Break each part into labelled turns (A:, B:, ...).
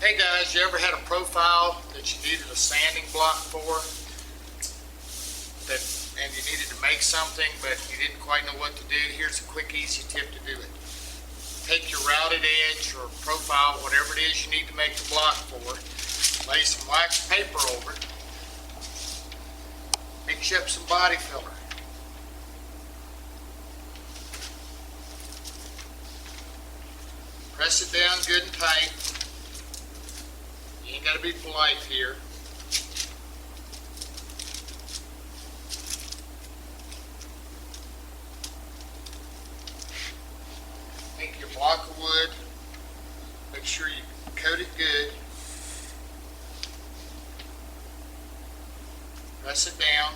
A: Hey guys, you ever had a profile that you needed a sanding block for? And you needed to make something, but you didn't quite know what to do? Here's a quick, easy tip to do it. Take your routed edge or profile, whatever it is you need to make the block for, lay some wax paper over it, mix up some body filler. Press it down good and tight. You ain't got to be polite here. Take your block of wood, make sure you coat it good. Press it down.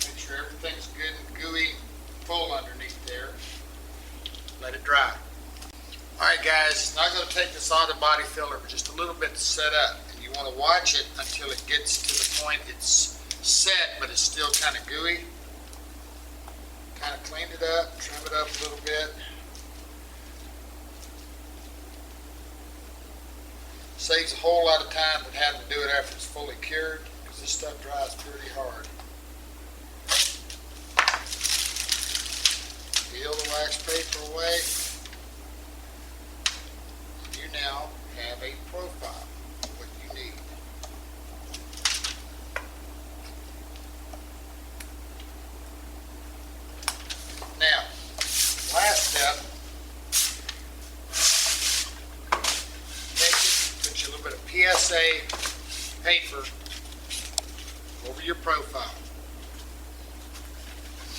A: Make sure everything's good and gooey, full underneath there. Let it dry. Alright guys, it's not going to take this auto body filler but just a little bit to set up. And you want to watch it until it gets to the point it's set but it's still kind of gooey. Kind of clean it up, trim it up a little bit. Saves a whole lot of time than having to do it after it's fully cured, because this stuff dries pretty hard. Peel the wax paper away. You now have a profile of what you need. Now, last step. Put a little bit of PSA paper over your profile.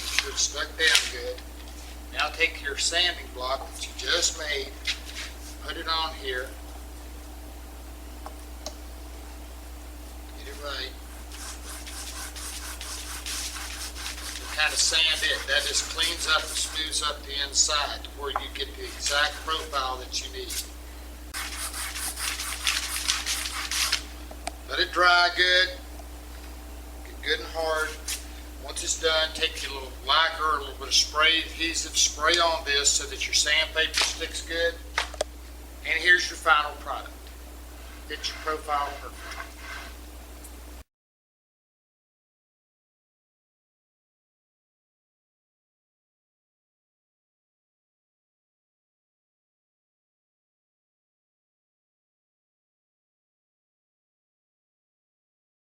A: Make sure it's stuck down good. Now take your sanding block that you just made, put it on here. Get it right. And kind of sand it. That just cleans up and smooths up the inside to where you get the exact profile that you need. Let it dry good, get good and hard. Once it's done, take your little lacquer or a little bit of spray adhesive, spray on this so that your sandpaper sticks good. And here's your final product. Get your profile perfect.